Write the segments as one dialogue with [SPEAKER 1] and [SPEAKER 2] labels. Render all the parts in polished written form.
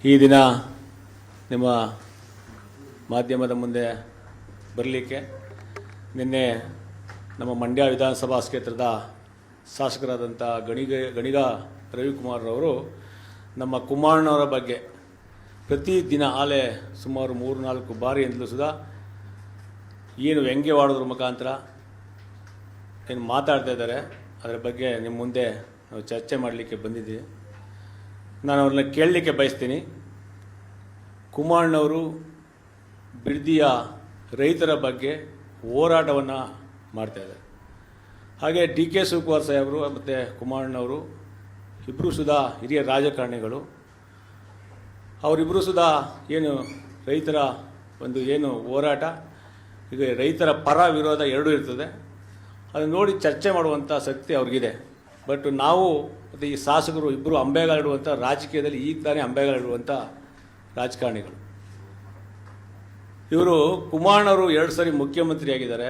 [SPEAKER 1] ಈ ದಿನ ನಿಮ್ಮ ಮಾಧ್ಯಮದ ಮುಂದೆ ಬರಲಿಕ್ಕೆ ನಿನ್ನೆ ನಮ್ಮ ಮಂಡ್ಯ ವಿಧಾನಸಭಾ ಕ್ಷೇತ್ರದ ಶಾಸಕರಾದಂಥ ಗಣಿಗ ರವಿಕುಮಾರ್ರವರು ನಮ್ಮ ಕುಮಾರಣ್ಣವರ ಬಗ್ಗೆ ಪ್ರತಿದಿನ ಆಲೆ ಸುಮಾರು 3-4 ಬಾರಿಯಿಂದಲೂ ಸುಧಾ ಏನು ವ್ಯಂಗ್ಯವಾಡೋದ್ರ ಮುಖಾಂತರ ಏನು ಮಾತಾಡ್ತಾ ಇದ್ದಾರೆ ಅದರ ಬಗ್ಗೆ ನಿಮ್ಮ ಮುಂದೆ ನಾವು ಚರ್ಚೆ ಮಾಡಲಿಕ್ಕೆ ಬಂದಿದ್ದೀವಿ. ನಾನು ಅವ್ರನ್ನ ಕೇಳಲಿಕ್ಕೆ ಬಯಸ್ತೀನಿ. ಕುಮಾರಣ್ಣವರು ಬಿಡದಿಯ ರೈತರ ಬಗ್ಗೆ ಹೋರಾಟವನ್ನು ಮಾಡ್ತಾಯಿದ್ದಾರೆ. ಹಾಗೆ ಡಿ ಕೆ ಶಿವಕುಮಾರ್ ಸಾಹೇಬರು ಮತ್ತು ಕುಮಾರಣ್ಣವರು ಇಬ್ಬರು ಸುಧಾ ಹಿರಿಯ ರಾಜಕಾರಣಿಗಳು. ಅವರಿಬ್ಬರು ಸುಧಾ ಏನು ರೈತರ ಒಂದು ಏನು ಹೋರಾಟ, ಈಗ ರೈತರ ಪರ ವಿರೋಧ ಎರಡೂ ಇರ್ತದೆ, ಅದನ್ನು ನೋಡಿ ಚರ್ಚೆ ಮಾಡುವಂಥ ಶಕ್ತಿ ಅವ್ರಿಗಿದೆ. ಬಟ್ ನಾವು ಮತ್ತು ಈ ಶಾಸಕರು ಇಬ್ಬರು ಅಂಬೆಗಾಲಿಡುವಂಥ ರಾಜಕೀಯದಲ್ಲಿ ಈಗ ತಾನೇ ಅಂಬೆಗಾಲಿಡುವಂಥ ರಾಜಕಾರಣಿಗಳು. ಇವರು ಕುಮಾರಣ್ಣವರು 2 ಸರಿ ಮುಖ್ಯಮಂತ್ರಿ ಆಗಿದ್ದಾರೆ,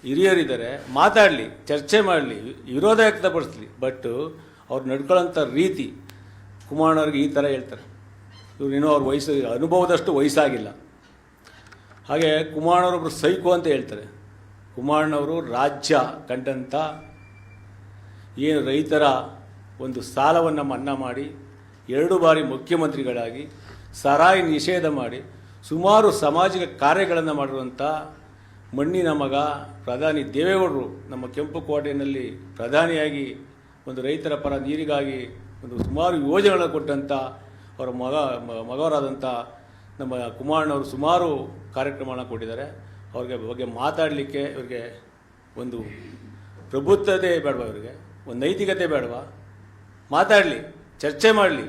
[SPEAKER 1] ಹಿರಿಯರಿದ್ದಾರೆ, ಮಾತಾಡಲಿ, ಚರ್ಚೆ ಮಾಡಲಿ, ವಿರೋಧ ವ್ಯಕ್ತಪಡಿಸಲಿ. ಬಟ್ ಅವ್ರು ನಡ್ಕೊಳ್ಳೋಂಥ ರೀತಿ ಕುಮಾರಣ್ಣವ್ರಿಗೆ ಈ ಥರ ಹೇಳ್ತಾರೆ. ಇವ್ರು ಇನ್ನೂ ಅವ್ರ ಅನುಭವದಷ್ಟು ವಯಸ್ಸಾಗಿಲ್ಲ. ಹಾಗೆ ಕುಮಾರಣ್ಣವ್ರೊಬ್ಬರು ಸೈಕೋ ಅಂತ ಹೇಳ್ತಾರೆ. ಕುಮಾರಣ್ಣವರು ರಾಜ್ಯ ಕಂಡಂಥ ಏನು ರೈತರ ಒಂದು ಸಾಲವನ್ನು ಮನ್ನಾ ಮಾಡಿ 2 ಬಾರಿ ಮುಖ್ಯಮಂತ್ರಿಗಳಾಗಿ ಸಾರಾಯಿ ನಿಷೇಧ ಮಾಡಿ ಸುಮಾರು ಸಾಮಾಜಿಕ ಕಾರ್ಯಗಳನ್ನು ಮಾಡಿರುವಂಥ ಮಣ್ಣಿನ ಮಗ ಪ್ರಧಾನಿ ದೇವೇಗೌಡರು ನಮ್ಮ ಕೆಂಪುಕೋಟೆಯಲ್ಲಿ ಪ್ರಧಾನಿಯಾಗಿ ಒಂದು ರೈತರ ಪರ ನೀರಿಗಾಗಿ ಒಂದು ಸುಮಾರು ಯೋಜನೆಗಳನ್ನು ಕೊಟ್ಟಂಥ ಅವರ ಮಗವರಾದಂಥ ನಮ್ಮ ಕುಮಾರಣ್ಣವರು ಸುಮಾರು ಕಾರ್ಯಕ್ರಮಗಳನ್ನು ಕೊಟ್ಟಿದ್ದಾರೆ. ಅವ್ರಿಗೆ ಬಗ್ಗೆ ಮಾತಾಡಲಿಕ್ಕೆ ಇವ್ರಿಗೆ ಒಂದು ಪ್ರಬುದ್ಧತೆ ಬೇಡವಾ, ಇವರಿಗೆ ಒಂದು ನೈತಿಕತೆ ಬೇಡವಾ? ಮಾತಾಡಲಿ, ಚರ್ಚೆ ಮಾಡಲಿ.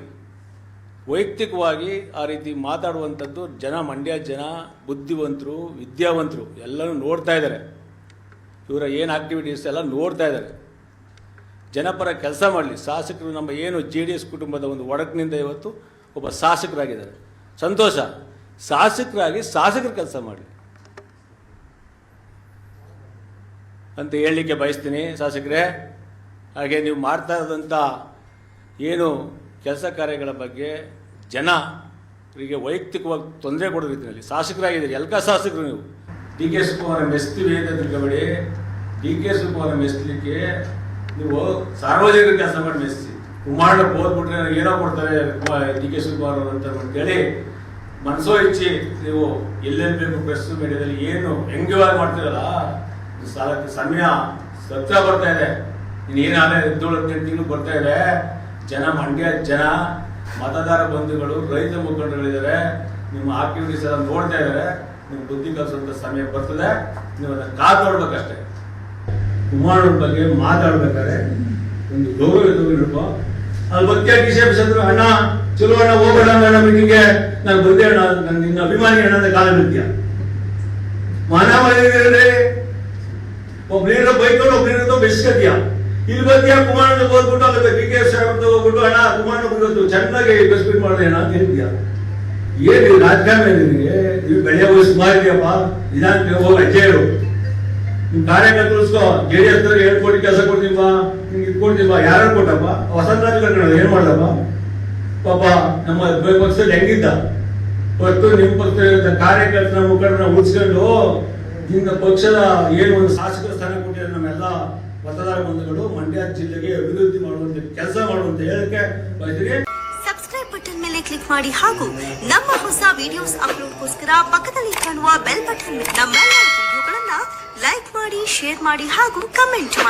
[SPEAKER 1] ವೈಯಕ್ತಿಕವಾಗಿ ಆ ರೀತಿ ಮಾತಾಡುವಂಥದ್ದು ಮಂಡ್ಯ ಜನ ಬುದ್ಧಿವಂತರು, ವಿದ್ಯಾವಂತರು ಎಲ್ಲನೂ ನೋಡ್ತಾ ಇದ್ದಾರೆ. ಇವರ ಏನು ಆಕ್ಟಿವಿಟೀಸ್ ಎಲ್ಲ ನೋಡ್ತಾ ಇದ್ದಾರೆ. ಜನಪರ ಕೆಲಸ ಮಾಡಲಿ. ಶಾಸಕರು ನಮ್ಮ ಏನು JDS ಕುಟುಂಬದ ಒಂದು ಒಡಕಿನಿಂದ ಇವತ್ತು ಒಬ್ಬ ಶಾಸಕರಾಗಿದ್ದಾರೆ, ಸಂತೋಷ. ಶಾಸಕರಾಗಿ ಶಾಸಕರ ಕೆಲಸ ಮಾಡಲಿ ಅಂತ ಹೇಳಲಿಕ್ಕೆ ಬಯಸ್ತೀನಿ ಶಾಸಕರೇ. ಹಾಗೆ ನೀವು ಮಾಡ್ತಾ ಇರೋದಂಥ ಏನು ಕೆಲಸ ಕಾರ್ಯಗಳ ಬಗ್ಗೆ ಜನರಿಗೆ ವೈಯಕ್ತಿಕವಾಗಿ ತೊಂದರೆ ಕೊಡೋ ರೀತಿಯಲ್ಲಿ ಶಾಸಕರಾಗಿದ್ದೀರಿ. ಎಲ್ಕ ಶಾಸಕರು ನೀವು. ಡಿ ಕೆ ಶಿವಕುಮಾರ ಮೆಸ್ತೀವಿ ಅಂತ ತಿಳ್ಕೊಬೇಡಿ. ಡಿ ಕೆ ಶಿವಕುಮಾರ ಮೆಸ್ಲಿಕ್ಕೆ ನೀವು ಸಾರ್ವಜನಿಕರ ಕೆಲಸ ಮಾಡಿ ಮೆಸ್ತಿ. ಕುಮಾರಣ್ಣ ಓದ್ಬಿಟ್ರೆ ಏನೋ ಕೊಡ್ತಾರೆ ಡಿ ಕೆ ಶಿವಕುಮಾರ್ ಅವರು ಅಂತೇಳಿ ಮನಸೋ ಇಚ್ಚಿ ನೀವು ಎಲ್ಲೆಲ್ಲಿ ಬೇಕು ಪ್ರೆಸ್ ಮೀಡಿಯಾದಲ್ಲಿ ಏನು ವ್ಯಂಗ್ಯವಾಗಿ ಮಾಡ್ತಿರಲ್ಲ. ಸಮಯ ಸತ್ರ ಬರ್ತಾ ಇದೆ. ಇನ್ನೇನಾದ್ರೆ 17 ತಿಂಗಳು ಬರ್ತಾ ಇದೆ. ಮಂಡ್ಯ ಜನ ಮತದಾರ ಬಂಧುಗಳು, ರೈತ ಮುಖಂಡಗಳಿದ್ದಾರೆ, ನಿಮ್ಮ ಆಕ್ಟಿವಿಟೀಸ್ ಎಲ್ಲ ನೋಡ್ತಾ ಇದ್ದಾರೆ. ನೀವು ಬುದ್ಧಿ ಕಲಿಸುವಂಥ ಸಮಯ ಬರ್ತದೆ. ನೀವು ಅದನ್ನು ಕಾದು ನೋಡ್ಬೇಕಷ್ಟೇ. ಕುಮಾರಣ್ಣವ್ರ ಬಗ್ಗೆ ಮಾತಾಡ್ಬೇಕಾದ್ರೆ ಒಂದು ಗೌರವ ಇಡ್ಕೋ. ಅಲ್ಲಿ ಬಗ್ಗೆ ಕಿಶೇಪಿಸಿದ್ರು, ಅಣ್ಣ ಚಲೋ ಅಣ್ಣ ಹೋಗೋಣ ಅಣ್ಣ ಮೀಟಿಂಗ್ಗೆ ನಾನು ಬಂದೆ ಅಣ್ಣ, ನನ್ನ ನಿನ್ನ ಅಭಿಮಾನಿ ಅಣ್ಣ ಅಂತ ಕಾಲ ನೃತ್ಯ ಮಾನ ಮಾಡಿದ್ರಿ. ಒಬ್ರು ಬೈಕೊಂಡು ಒಬ್ರು ಬೆಸ್ಕತ್ಯ. ಇಲ್ಲಿ ಬಂದ್ಯಾ ಕುಮಾರಣ್ಣ ಓದ್ಬಿಟ್ಟು ಅಲ್ಲಿ ಡಿ ಕೆ ಸಾಹೇಬ್ ಹೋಗ್ಬಿಟ್ಟು ಅಣ್ಣ ಕುಮಾರಣ್ಣ ಬಂದು ಚೆನ್ನಾಗಿ ಬೆಸ್ಬಿಟ್ ಮಾಡಿದೆ ಅಣ್ಣ ಅಂತ ಹೇಳ್ತೀಯ. ಏನು ರಾಜಕಾರಣ ನಿನಗೆ? ನೀವು ಬೆಳೆಯ ವಯಸ್ಸು ಮಾಡಿದ್ಯಪ್ಪ. ನಿಧಾನ ಹೋಗಿ ಅಜ್ಜೆ ಹೇಳು. ನಿಮ್ ಕಾರ್ಯಕರ್ತರಿಸ್ಕೋ. JDS 7 ಕೋಟಿ ಕೆಲಸ ಕೊಡ್ತೀವ, ನಿಮ್ಗೆ ಇದು ಕೊಡ್ತೀವ. ಯಾರು ಕೊಟ್ಟಪ್ಪ? ವಸಂತ ರಾಜಕಾರಣ ಏನ್ ಮಾಡ್ದಪ್ಪ ಪಾಪ. ನಮ್ಮ ಪಕ್ಷದಲ್ಲಿ ಹೆಂಗಿದ್ದ ಹೊತ್ತು ನಿಮ್ಮ ಪಕ್ಷದ ಕಾರ್ಯಕರ್ತರ ಮುಖಂಡರನ್ನ ಉಳಿಸ್ಕೊಂಡು ನಿಮ್ಮ ಪಕ್ಷದ ಏನು ಒಂದು ಶಾಸಕರ ಸ್ಥಾನ ಕೊಟ್ಟಿದ್ದಾರೆ ನಮ್ಮೆಲ್ಲ ಮತದಾರ ಬಂಧುಗಳು ಮಂಡ್ಯ ಜಿಲ್ಲೆಗೆ ಅಭಿವೃದ್ಧಿ ಮಾಡುವಂತ ಕೆಲಸ ಮಾಡುವಂತ ಹೇಳಕ್ಕೆ ಬಯಸ್ತೀನಿ.
[SPEAKER 2] ಸಬ್ಸ್ಕ್ರೈಬ್ ಬಟನ್ ಮೇಲೆ ಕ್ಲಿಕ್ ಮಾಡಿ ಹಾಗೂ ನಮ್ಮ ಹೊಸ ವಿಡಿಯೋಸ್ ಅಪ್ಲೋಡ್ಗೋಸ್ಕರ ಪಕ್ಕದಲ್ಲಿ ಕಾಣುವ ಬೆಲ್ ಬಟನ್ ನಮ್ಮೆಲ್ಲ ವಿಡಿಯೋಗಳನ್ನ ಲೈಕ್ ಮಾಡಿ, ಶೇರ್ ಮಾಡಿ ಹಾಗೂ ಕಮೆಂಟ್ ಮಾಡಿ.